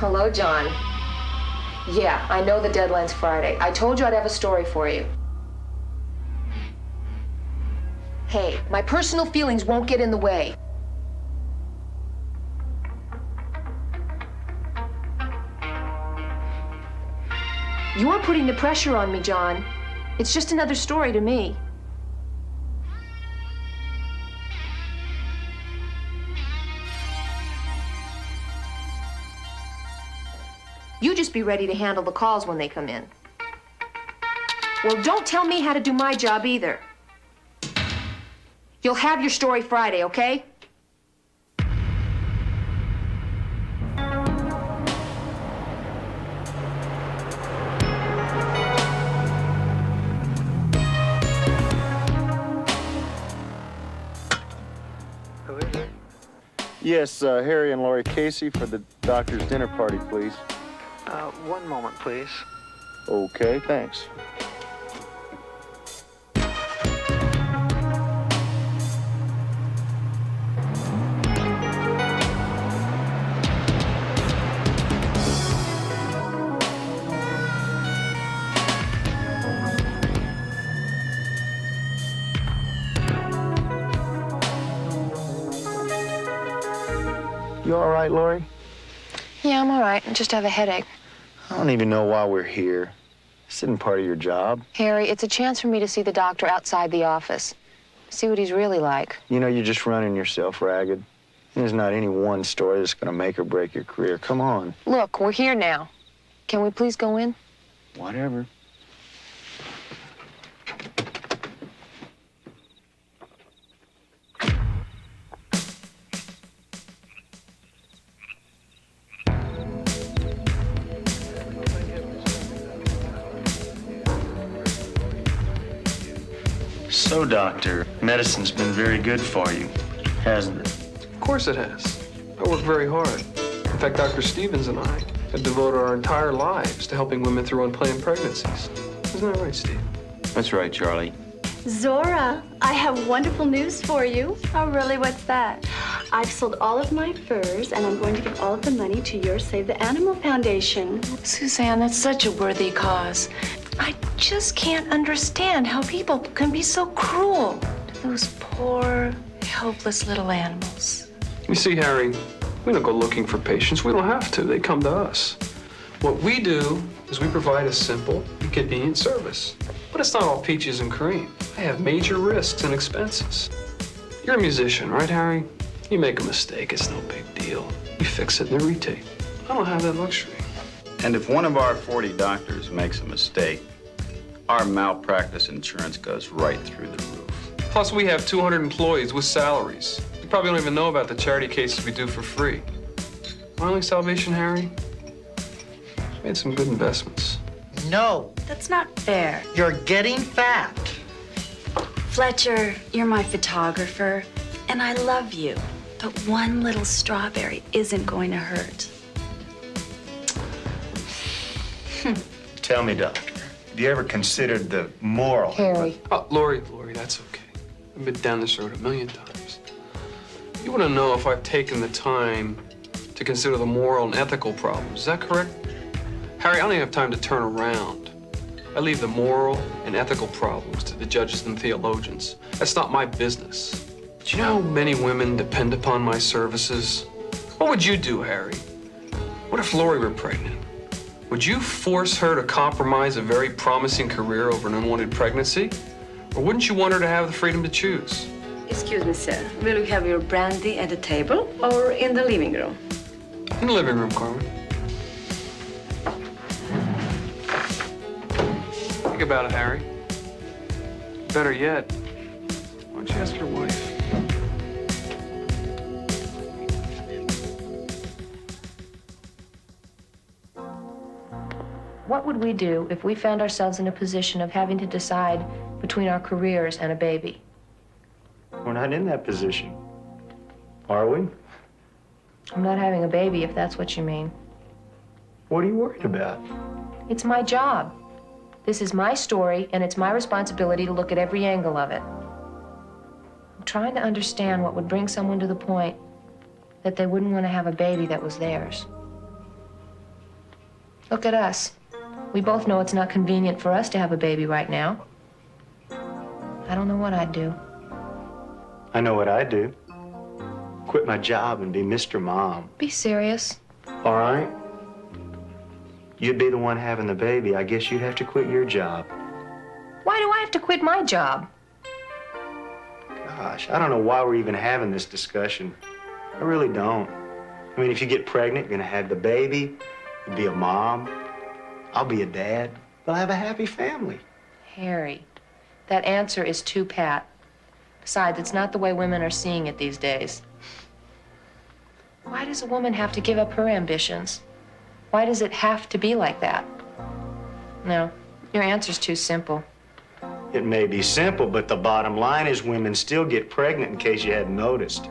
Hello, John. Yeah, I know the deadline's Friday. I told you I'd have a story for you. Hey, my personal feelings won't get in the way. You're putting the pressure on me, John. It's just another story to me. You just be ready to handle the calls when they come in. Well, don't tell me how to do my job either. You'll have your story Friday, okay? Yes, Harry and Laurie Casey for the doctor's dinner party, please. One moment, please. Okay, thanks. You all right, Laurie? Yeah, I'm all right. I just have a headache. I don't even know why we're here. This isn't part of your job. Harry, it's a chance for me to see the doctor outside the office. See what he's really like. You know, you're just running yourself ragged. There's not any one story that's going to make or break your career. Come on. Look, we're here now. Can we please go in? Whatever. So, Doctor, medicine's been very good for you, hasn't it? Of course it has. I work very hard. In fact, Dr. Stevens and I have devoted our entire lives to helping women through unplanned pregnancies. Isn't that right, Steve? That's right, Charlie. Zora, I have wonderful news for you. Oh, really? What's that? I've sold all of my furs, and I'm going to give all of the money to your Save the Animal Foundation. Suzanne, that's such a worthy cause. I just can't understand how people can be so cruel to those poor, helpless little animals. You see, Harry, we don't go looking for patients. We don't have to. They come to us. What we do is we provide a simple and convenient service. But it's not all peaches and cream. I have major risks and expenses. You're a musician, right, Harry? You make a mistake, it's no big deal. You fix it in a retake. I don't have that luxury. And if one of our 40 doctors makes a mistake, our malpractice insurance goes right through the roof. Plus, we have 200 employees with salaries. You probably don't even know about the charity cases we do for free. My only salvation, Harry, made some good investments. No, That's not fair. you're getting fat. Fletcher, you're my photographer, and I love you. But one little strawberry isn't going to hurt. Tell me, Doctor, have you ever considered the moral? Harry. Oh, Laurie, that's okay. I've been down this road a million times. You want to know if I've taken the time to consider the moral and ethical problems. Is that correct? Harry, I don't even have time to turn around. I leave the moral and ethical problems to the judges and theologians. That's not my business. Do you know how many women depend upon my services? What would you do, Harry? What if Laurie were pregnant? Would you force her to compromise a very promising career over an unwanted pregnancy? Or wouldn't you want her to have the freedom to choose? Excuse me, sir. Will you have your brandy at the table or in the living room? In the living room, Carmen. Think about it, Harry. Better yet, why don't you ask your wife? What would we do if we found ourselves in a position of having to decide between our careers and a baby? We're not in that position, are we? I'm not having a baby, if that's what you mean. What are you worried about? It's my job. This is my story, and it's my responsibility to look at every angle of it. I'm trying to understand what would bring someone to the point that they wouldn't want to have a baby that was theirs. Look at us. We both know it's not convenient for us to have a baby right now. I don't know what I'd do. I know what I'd do. Quit my job and be Mr. Mom. Be serious. All right? You'd be the one having the baby. I guess you'd have to quit your job. Why do I have to quit my job? Gosh, I don't know why we're even having this discussion. I really don't. I mean, if you get pregnant, you're gonna have the baby, you'll be a mom, I'll be a dad. We'll have a happy family. Harry, that answer is too pat. Besides, it's not the way women are seeing it these days. Why does a woman have to give up her ambitions? Why does it have to be like that? No, your answer's too simple. It may be simple, but the bottom line is women still get pregnant, in case you hadn't noticed.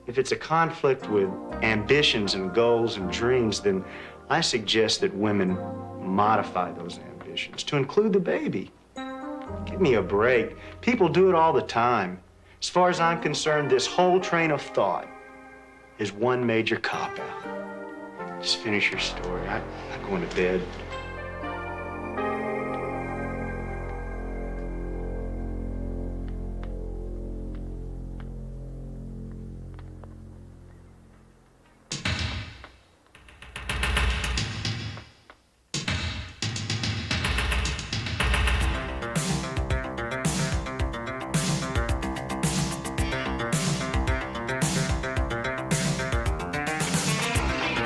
If it's a conflict with ambitions and goals and dreams, then I suggest that women modify those ambitions to include the baby. Give me a break. People do it all the time. As far as I'm concerned, this whole train of thought is one major cop-out. Just finish your story. I'm going to bed.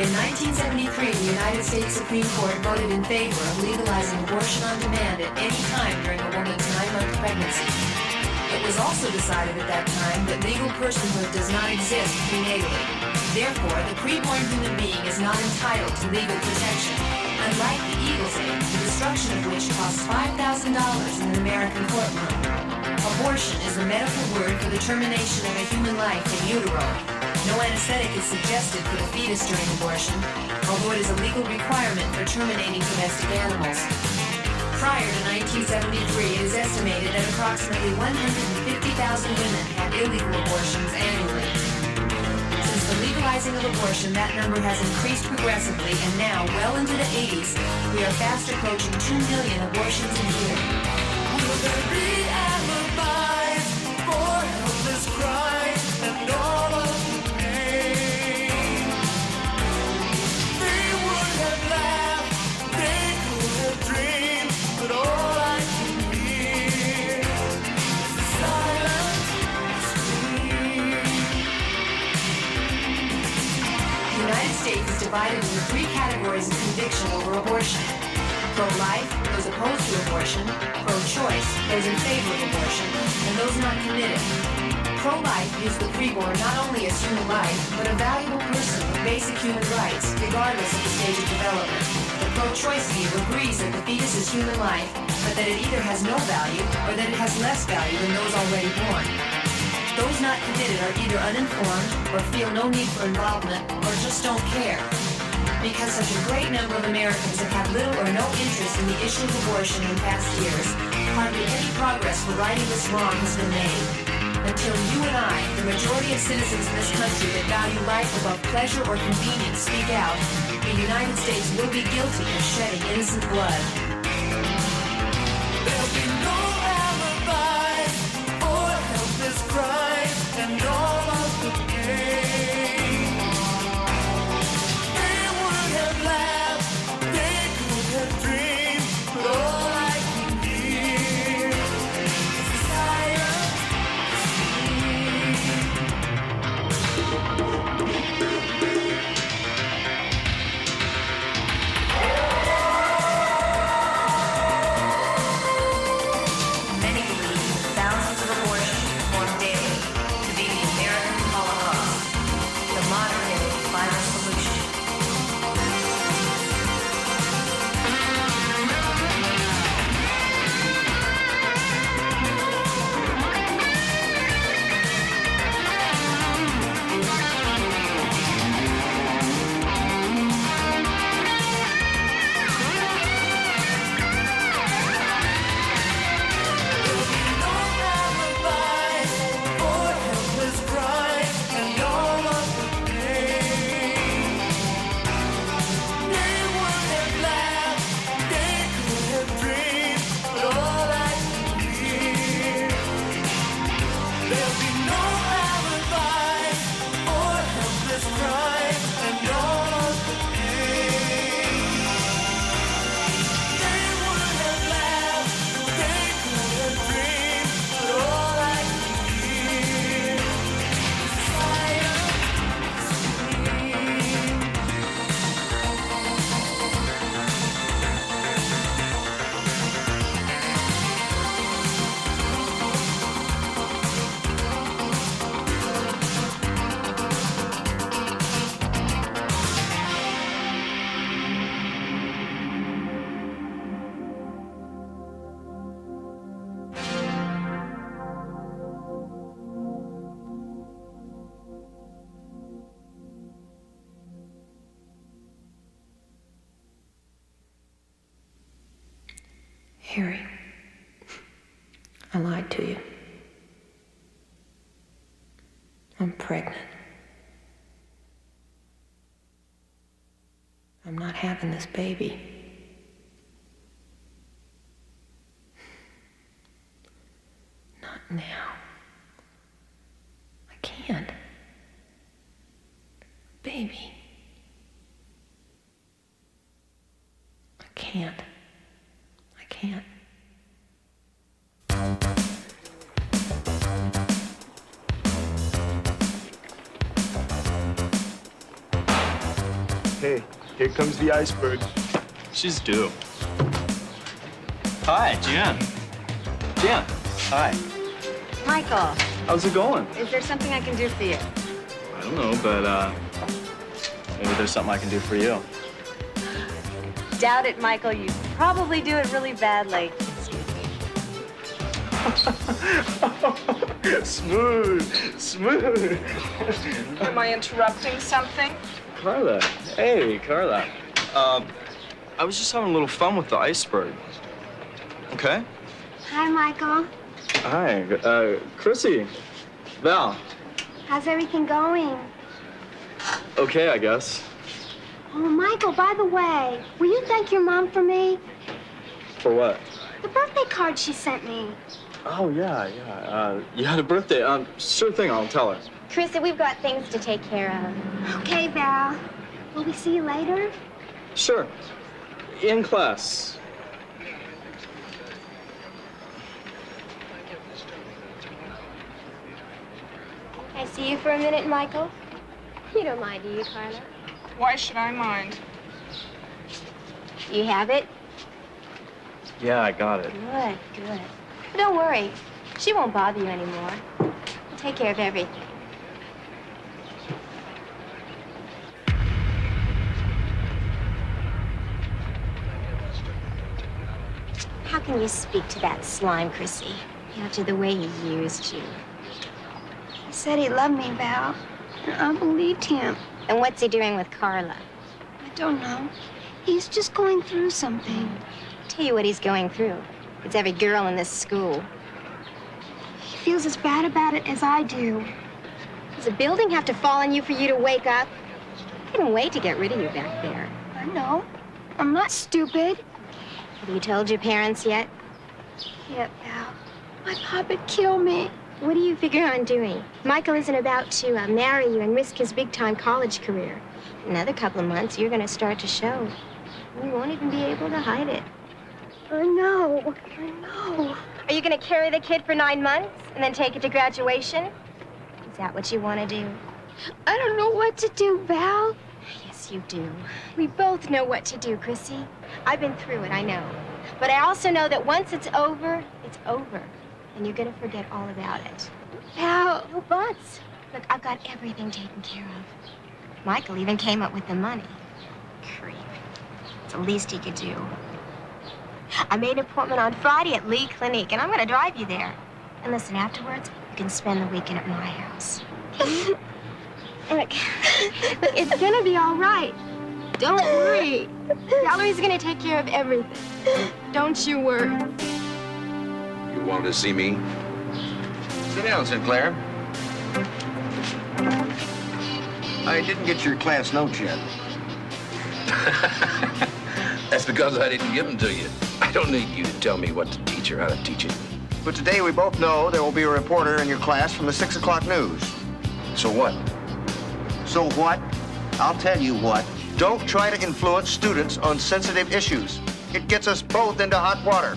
In 1973, the United States Supreme Court voted in favor of legalizing abortion on demand at any time during a woman's 9-month pregnancy. It was also decided at that time that legal personhood does not exist prenatally. Therefore, the preborn human being is not entitled to legal protection, unlike the Eagles Act, the destruction of which costs $5,000 in an American courtroom. Abortion is the medical word for the termination of a human life in utero. No anesthetic is suggested for the fetus during abortion, although it is a legal requirement for terminating domestic animals. Prior to 1973, it is estimated that approximately 150,000 women had illegal abortions annually. Since the legalizing of abortion, that number has increased progressively, and now, well into the 80s, we are fast approaching 2 million abortions a year. Will there be alibis for helpless cries and all of the pain? They would have laughed, they could have dreamed, but all I can hear is the silent scream. The United States is divided into 3 categories of conviction over abortion. Pro-life, those opposed to abortion; pro-choice, those in favor of abortion; and those not committed. Pro-life views the preborn not only as human life, but a valuable person with basic human rights, regardless of the stage of development. The pro-choice view agrees that the fetus is human life, but that it either has no value or that it has less value than those already born. Those not committed are either uninformed or feel no need for involvement or just don't care. Because such a great number of Americans have had little or no interest in the issue of abortion in past years, hardly any progress for righting this wrong has been made. Until you and I, the majority of citizens in this country that value life above pleasure or convenience, speak out, the United States will be guilty of shedding innocent blood. There'll be no alibis for helpless cries and all of the pain. They would have laughed, they could have dreamed, but all I can hear is the silent scream. Harry, I lied to you. I'm pregnant. I'm not having this baby. Not now. I can't. Baby. I can't. I can't. Hey, here comes the iceberg. She's due. Hi, Jen. Jen. Hi. Michael, How's it going? is there something I can do for you? I don't know, but maybe there's something I can do for you. Doubt it, Michael. You probably do it really badly. Smooth. Am I interrupting something? Carla. Hey, Carla. I was just having a little fun with the iceberg. Okay? Hi, Michael. Hi, Chrissy. Val. How's everything going? Okay, I guess. Oh, Michael, by the way, will you thank your mom for me? For what? The birthday card she sent me. Oh, yeah. You had a birthday. Sure thing, I'll tell her. Chrissy, we've got things to take care of. Okay, Val. Will we see you later? Sure. In class. Can I see you for a minute, Michael? You don't mind, do you, Carla? Why should I mind? You have it? Yeah, I got it. Good, good. But don't worry. She won't bother you anymore. We'll take care of everything. How can you speak to that slime, Chrissy, after the way he used you? He said he loved me, Val, and I believed him. And what's he doing with Carla? I don't know. He's just going through something. I'll tell you what he's going through. It's every girl in this school. He feels as bad about it as I do. Does a building have to fall on you for you to wake up? I couldn't wait to get rid of you back there. I know. I'm not stupid. Have you told your parents yet? Yet, Val. My papa'd kill me. What do you figure on doing? Michael isn't about to marry you and risk his big-time college career. In another couple of months, you're going to start to show. You won't even be able to hide it. I know. Are you going to carry the kid for 9 months and then take it to graduation? Is that what you want to do? I don't know what to do, Val. Yes, you do. We both know what to do, Chrissy. I've been through it, I know. But I also know that once it's over, it's over. And you're going to forget all about it. Val. No buts. Look, I've got everything taken care of. Michael even came up with the money. Creep. It's the least he could do. I made an appointment on Friday at Lee Clinic, and I'm going to drive you there. And listen, afterwards, you can spend the weekend at my house. Look, it's going to be all right. Don't worry. Valerie's going to take care of everything. Don't you worry. You wanted to see me? Sit down, Sinclair. I didn't get your class notes yet. That's because I didn't give them to you. I don't need you to tell me what to teach or how to teach it. But today we both know there will be a reporter in your class from the 6 o'clock news. So what? So what? I'll tell you what. Don't try to influence students on sensitive issues. It gets us both into hot water.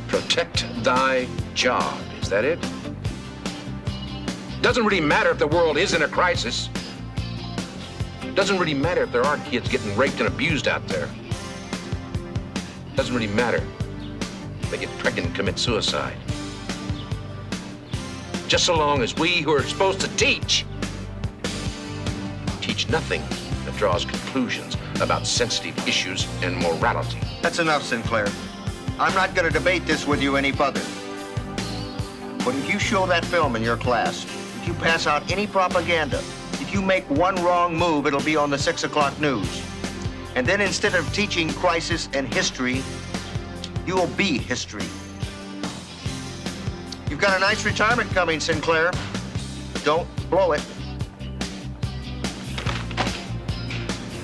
Protect thy job. Is that it? Doesn't really matter if the world is in a crisis. Doesn't really matter if there are kids getting raped and abused out there. Doesn't really matter if they get pregnant and commit suicide. Just so long as we who are supposed to teach nothing that draws conclusions about sensitive issues and morality. That's enough, Sinclair. I'm not going to debate this with you any further. But if you show that film in your class, if you pass out any propaganda, if you make one wrong move, it'll be on the 6 o'clock news. And then instead of teaching crisis and history, You will be history. You've got a nice retirement coming, Sinclair. But don't blow it.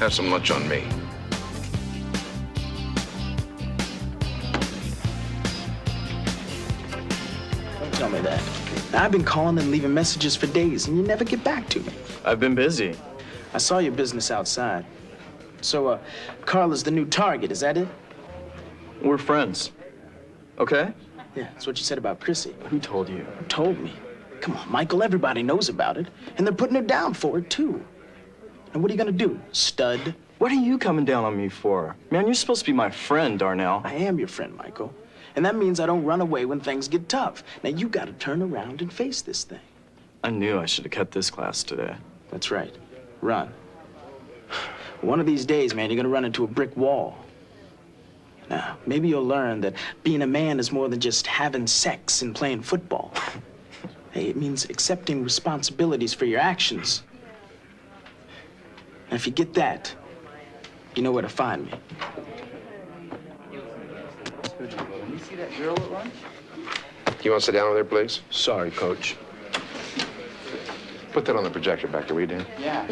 Have some lunch on me. Don't tell me that. I've been calling and leaving messages for days, and you never get back to me. I've been busy. I saw your business outside. So, Carla's the new target, is that it? We're friends. Okay? Yeah, that's what you said about Chrissy. Who told you? Who told me? Come on, Michael, everybody knows about it, and they're putting her down for it, too. And what are you gonna do, stud? What are you coming down on me for? Man, you're supposed to be my friend, Darnell. I am your friend, Michael. And that means I don't run away when things get tough. Now, you gotta turn around and face this thing. I knew I should have kept this class today. That's right. Run. One of these days, man, you're gonna run into a brick wall. Now, maybe you'll learn that being a man is more than just having sex and playing football. Hey, it means accepting responsibilities for your actions. And if you get that, you know where to find me. You see that girl at lunch? You want to sit down over there, please? Sorry, Coach. Put that on the projector back there, will you, Dan? Yeah,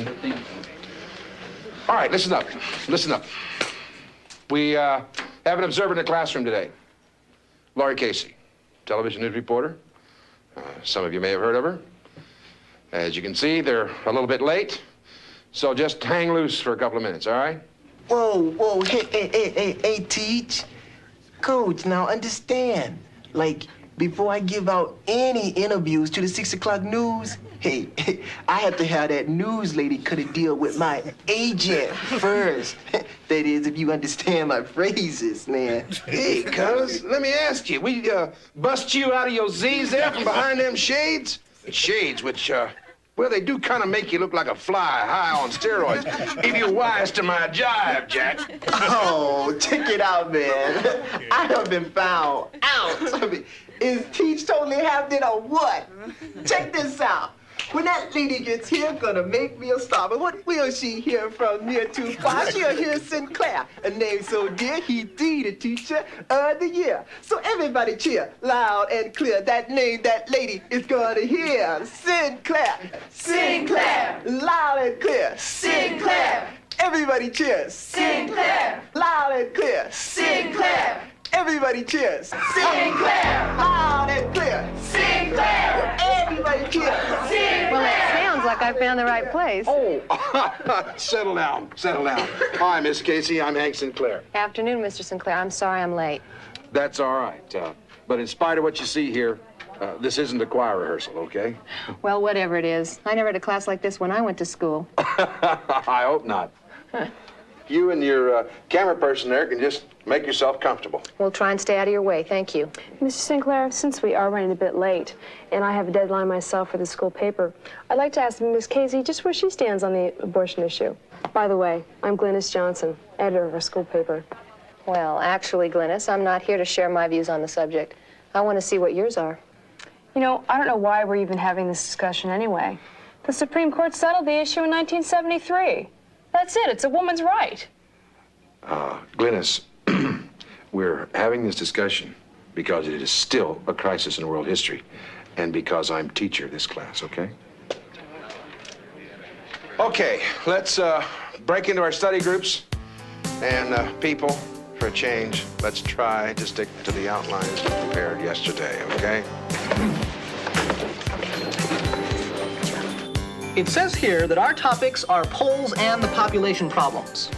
All right, listen up. Listen up. We have an observer in the classroom today. Laurie Casey, television news reporter. Some of you may have heard of her. As you can see, they're a little bit late. So just hang loose for a couple of minutes, all right? Whoa, hey, Teach. Coach, now understand. Like, before I give out any interviews to the 6 o'clock news, hey, I have to have that news lady cut a deal with my agent first. That is, if you understand my phrases, man. Hey, cuz, let me ask you, we bust you out of your Z's there from behind them shades? Shades which, well, they do kind of make you look like a fly high on steroids. If you're wise to my jive, Jack. Oh, check it out, man. I have been found out. I mean, is Teach totally having it or what? Check this out. When that lady gets here, gonna make me a star. But what will she hear from near too far? She'll hear Sinclair, a name so dear, he the teacher of the year. So everybody cheer loud and clear. That name that lady is gonna hear. Sinclair, Sinclair, loud and clear. Sinclair, everybody cheers. Sinclair, loud and clear. Sinclair. Everybody cheers. Sinclair! Loud and clear. Sinclair! Everybody cheers. Sinclair! Well, it sounds like I found the right place. Oh, settle down, settle down. Hi, Miss Casey, I'm Hank Sinclair. Afternoon, Mr. Sinclair. I'm sorry I'm late. That's all right. But in spite of what you see here, this isn't a choir rehearsal, okay? Well, whatever it is. I never had a class like this when I went to school. I hope not. You and your camera person there can just make yourself comfortable. We'll try and stay out of your way. Thank you. Mr. Sinclair, since we are running a bit late, and I have a deadline myself for the school paper, I'd like to ask Miss Casey just where she stands on the abortion issue. By the way, I'm Glennis Johnson, editor of our school paper. Well, actually, Glennis, I'm not here to share my views on the subject. I want to see what yours are. You know, I don't know why we're even having this discussion anyway. The Supreme Court settled the issue in 1973. That's it. It's a woman's right. Glennis, we're having this discussion because it is still a crisis in world history and because I'm teacher of this class, okay? Okay, let's break into our study groups. And people, for a change, let's try to stick to the outlines we prepared yesterday, okay? It says here that our topics are polls and the population problems.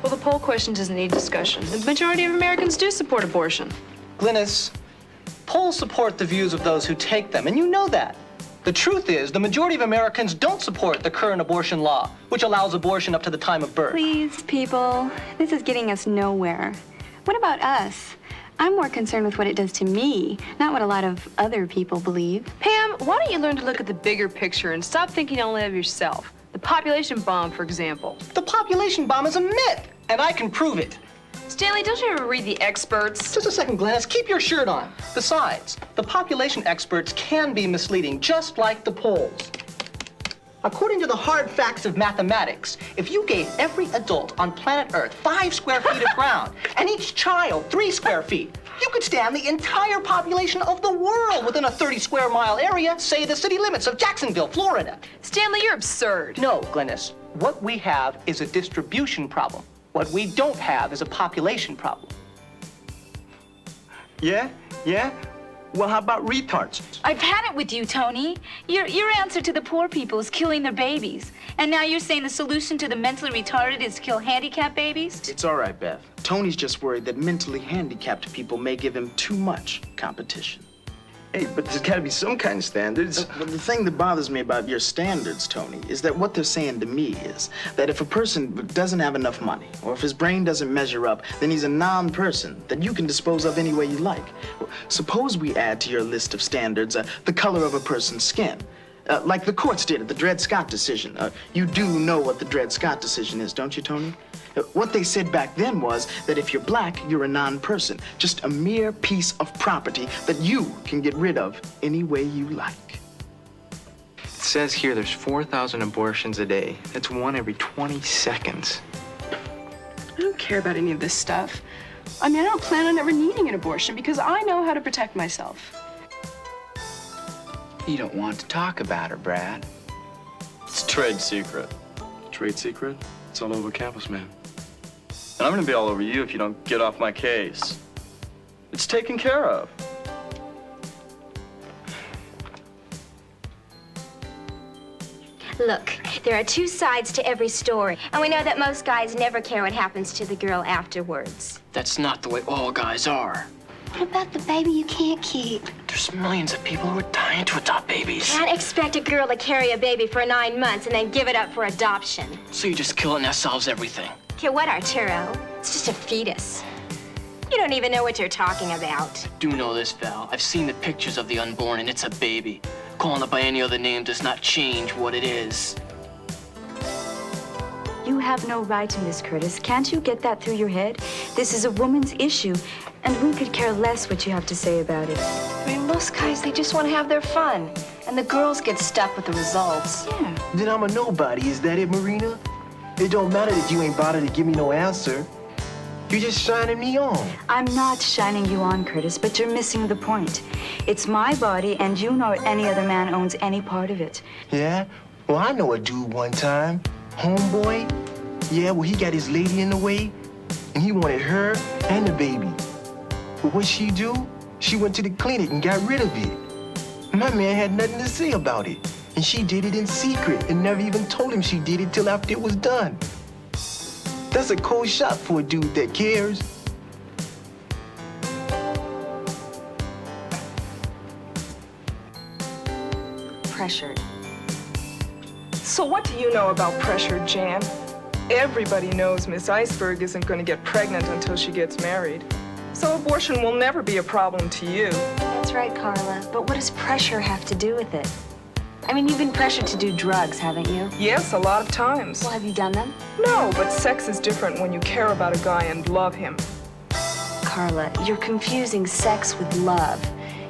Well, the poll question doesn't need discussion. The majority of Americans do support abortion. Glynis, polls support the views of those who take them, and you know that. The truth is, the majority of Americans don't support the current abortion law, which allows abortion up to the time of birth. Please, people, this is getting us nowhere. What about us? I'm more concerned with what it does to me, not what a lot of other people believe. Pam, why don't you learn to look at the bigger picture and stop thinking only of yourself? The population bomb, for example. The population bomb is a myth, and I can prove it. Stanley, don't you ever read the experts? Just a second, Glennis. Keep your shirt on. Besides, the population experts can be misleading, just like the polls. According to the hard facts of mathematics, if you gave every adult on planet Earth 5 square feet of ground and each child 3 square feet, You could stand the entire population of the world within a 30-square-mile area, say the city limits of Jacksonville, Florida. Stanley, you're absurd. No, Glynis. What we have is a distribution problem. What we don't have is a population problem. Yeah? Well, how about retards? I've had it with you, Tony. Your answer to the poor people is killing their babies. And now you're saying the solution to the mentally retarded is to kill handicapped babies? It's all right, Beth. Tony's just worried that mentally handicapped people may give him too much competition. Hey, but there's gotta be some kind of standards. The thing that bothers me about your standards, Tony, is that what they're saying to me is that if a person doesn't have enough money, or if his brain doesn't measure up, then he's a non-person that you can dispose of any way you like. Suppose we add to your list of standards the color of a person's skin. Like the courts did at the Dred Scott decision. You do know what the Dred Scott decision is, don't you, Tony? What they said back then was that if you're black, you're a non-person, just a mere piece of property that you can get rid of any way you like. It says here there's 4,000 abortions a day. That's one every 20 seconds. I don't care about any of this stuff. I mean, I don't plan on ever needing an abortion because I know how to protect myself. You don't want to talk about her, Brad. It's a trade secret. Trade secret? It's all over campus, man. And I'm gonna be all over you if you don't get off my case. It's taken care of. Look, there are two sides to every story, and we know that most guys never care what happens to the girl afterwards. That's not the way all guys are. What about the baby you can't keep? There's millions of people who are dying to adopt babies. Can't expect a girl to carry a baby for 9 months and then give it up for adoption. So you just kill it and that solves everything. Okay, what, Arturo? It's just a fetus. You don't even know what you're talking about. Do know this, Val. I've seen the pictures of the unborn and it's a baby. Calling it by any other name does not change what it is. You have no right in this, Curtis. Can't you get that through your head? This is a woman's issue, and we could care less what you have to say about it. I mean, most guys, they just want to have their fun. And the girls get stuck with the results. Yeah. Then I'm a nobody, is that it, Marina? It don't matter that you ain't bothered to give me no answer. You're just shining me on. I'm not shining you on, Curtis, but you're missing the point. It's my body, and you nor any other man owns any part of it. Yeah? Well, I know a dude one time. Homeboy. Yeah, well, he got his lady in the way, and he wanted her and the baby. But what she do? She went to the clinic and got rid of it. My man had nothing to say about it, and she did it in secret and never even told him she did it till after it was done. That's a cold shot for a dude that cares. Pressured. So what do you know about pressure, Jan? Everybody knows Miss Iceberg isn't going to get pregnant until she gets married. So abortion will never be a problem to you. That's right, Carla. But what does pressure have to do with it? I mean, you've been pressured to do drugs, haven't you? Yes, a lot of times. Well, have you done them? No, but sex is different when you care about a guy and love him. Carla, you're confusing sex with love.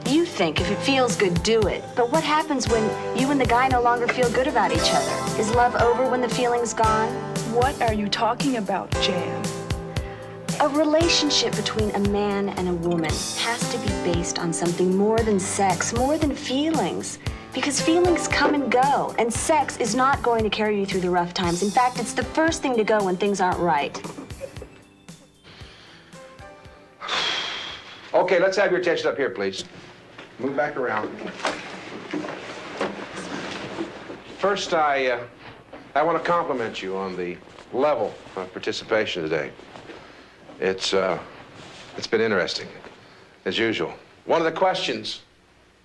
You think if it feels good, do it. But what happens when you and the guy no longer feel good about each other? Is love over when the feeling's gone? What are you talking about, Jan? A relationship between a man and a woman has to be based on something more than sex, more than feelings. Because feelings come and go, and sex is not going to carry you through the rough times. In fact, it's the first thing to go when things aren't right. Okay, let's have your attention up here, please. Move back around. First, I want to compliment you on the level of participation today. It's been interesting, as usual. One of the questions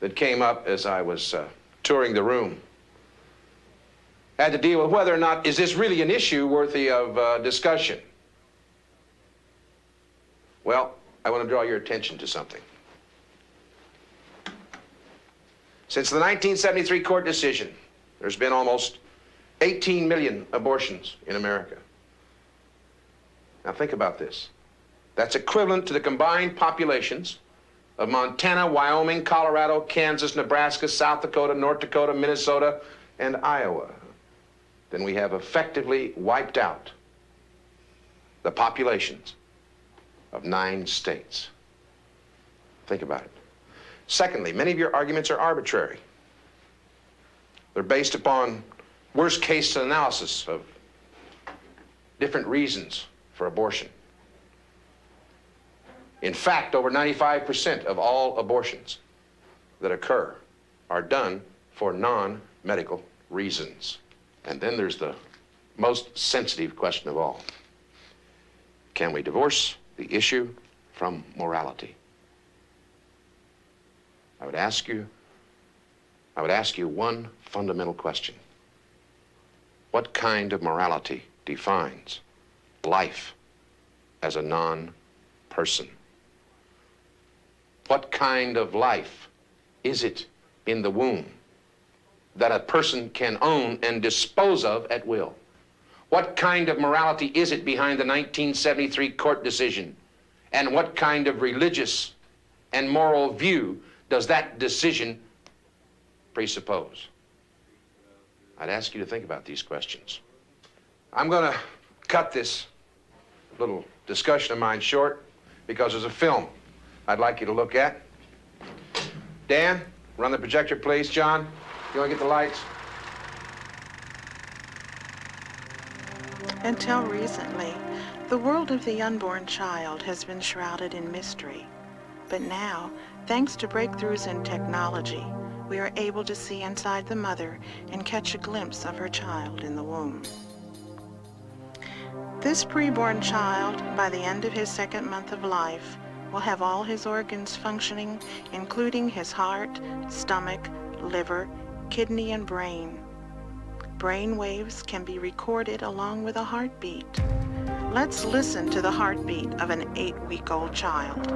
that came up as I was touring the room had to deal with whether or not is this really an issue worthy of discussion. Well, I want to draw your attention to something. Since the 1973 court decision, there's been almost 18 million abortions in America. Now think about this. That's equivalent to the combined populations of Montana, Wyoming, Colorado, Kansas, Nebraska, South Dakota, North Dakota, Minnesota, and Iowa. Then we have effectively wiped out the populations of 9 states. Think about it. Secondly, many of your arguments are arbitrary. They're based upon worst-case analysis of different reasons for abortion. In fact, over 95% of all abortions that occur are done for non-medical reasons. And then there's the most sensitive question of all. Can we divorce the issue from morality? I would ask you one fundamental question. What kind of morality defines life as a non-person? What kind of life is it in the womb that a person can own and dispose of at will? What kind of morality is it behind the 1973 court decision? And what kind of religious and moral view does that decision presuppose? I'd ask you to think about these questions. I'm going to cut this little discussion of mine short because there's a film I'd like you to look at. Dan, run the projector, please. John, you want to get the lights? Until recently, the world of the unborn child has been shrouded in mystery. But now, thanks to breakthroughs in technology, we are able to see inside the mother and catch a glimpse of her child in the womb. This preborn child, by the end of his second month of life, will have all his organs functioning, including his heart, stomach, liver, kidney, and brain. Brain waves can be recorded along with a heartbeat. Let's listen to the heartbeat of an 8-week-old child.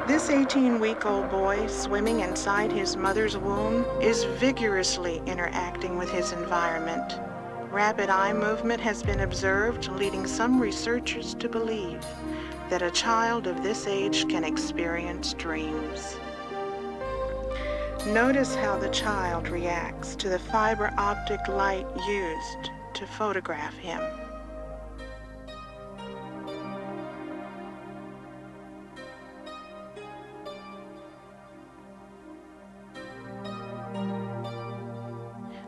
This 18-week-old boy swimming inside his mother's womb is vigorously interacting with his environment. Rapid eye movement has been observed, leading some researchers to believe that a child of this age can experience dreams. Notice how the child reacts to the fiber optic light used to photograph him.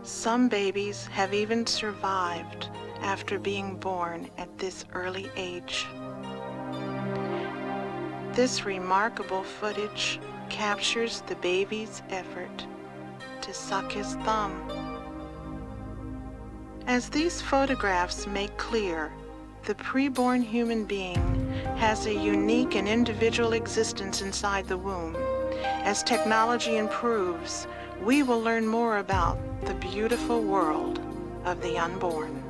Some babies have even survived after being born at this early age. This remarkable footage captures the baby's effort to suck his thumb. As these photographs make clear, the preborn human being has a unique and individual existence inside the womb. As technology improves, we will learn more about the beautiful world of the unborn.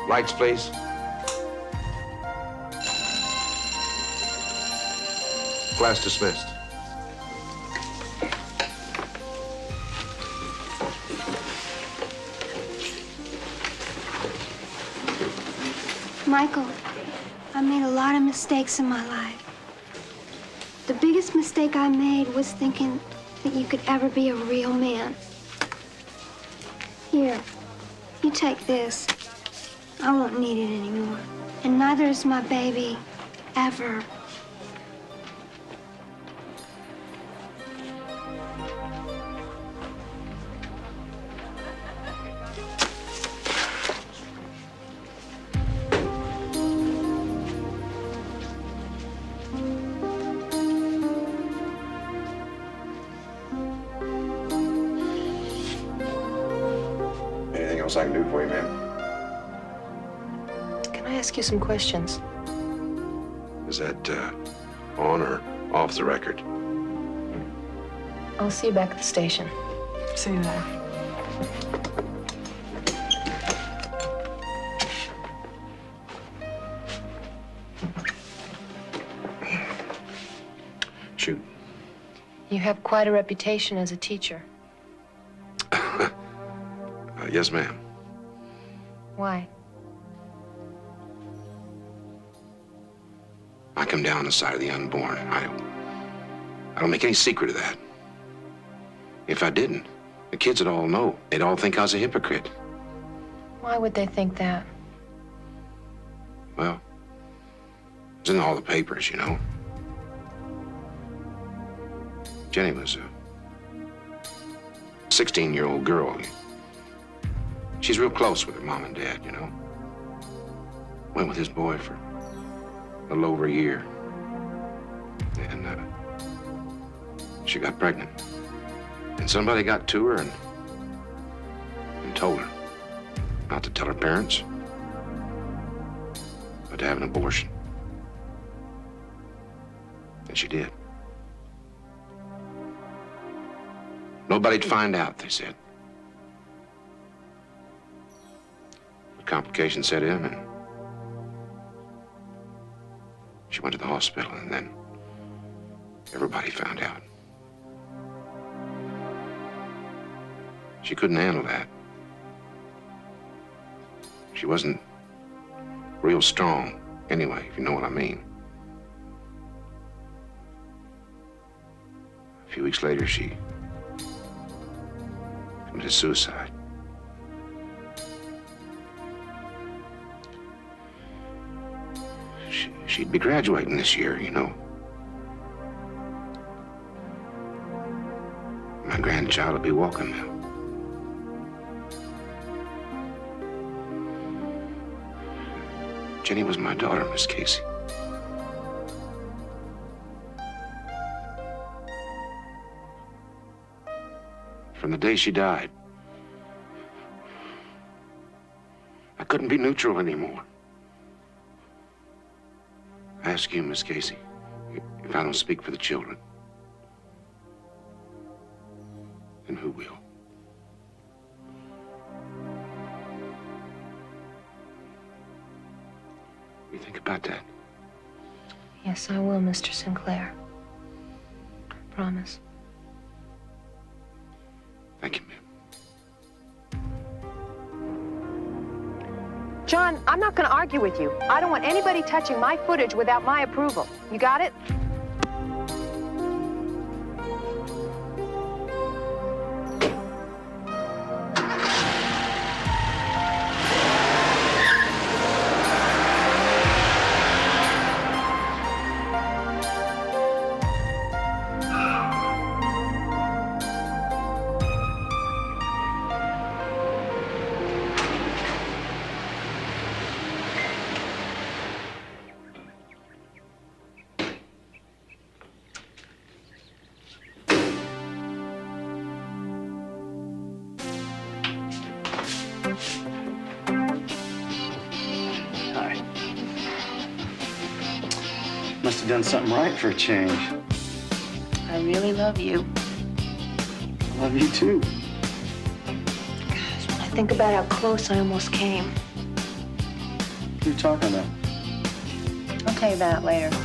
Lights, please. Class dismissed. Michael, I made a lot of mistakes in my life. The biggest mistake I made was thinking that you could ever be a real man. Here, you take this. I won't need it anymore. And neither is my baby, ever. Anything else I can do for you, ma'am? Can I ask you some questions? Is that on or off the record? I'll see you back at the station. See you there. Shoot. You have quite a reputation as a teacher. Yes, ma'am. Why? I come down on the side of the unborn. I don't make any secret of that. If I didn't, the kids would all know. They'd all think I was a hypocrite. Why would they think that? Well, it's in all the papers, you know. Jenny was a 16-year-old girl. She's real close with her mom and dad, you know. Went with his boy for a little over a year. And she got pregnant. And somebody got to her and told her not to tell her parents, but to have an abortion. And she did. Nobody'd find out, they said. But complications set in, and she went to the hospital, and then everybody found out. She couldn't handle that. She wasn't real strong, anyway, if you know what I mean. A few weeks later, she committed suicide. She'd be graduating this year, you know. My grandchild will be walking now. Jenny was my daughter, Miss Casey. From the day she died, I couldn't be neutral anymore. I ask you, Miss Casey, if I don't speak for the children, then who will? You think about that? Yes, I will, Mr. Sinclair. I promise. Thank you, ma'am. John, I'm not going to argue with you. I don't want anybody touching my footage without my approval. You got it? Must have done something right for a change. I really love you. I love you too. Gosh, when I think about how close I almost came. What are you talking about? I'll tell you about it later.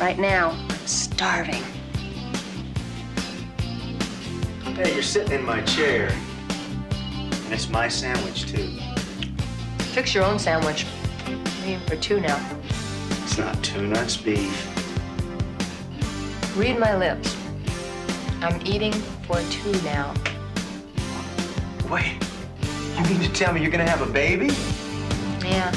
Right now, I'm starving. Hey, you're sitting in my chair. And it's my sandwich, too. Fix your own sandwich. I'm eating for two now. It's not tuna, it's beef. Read my lips. I'm eating for two now. Wait, you mean to tell me you're gonna have a baby? Yeah.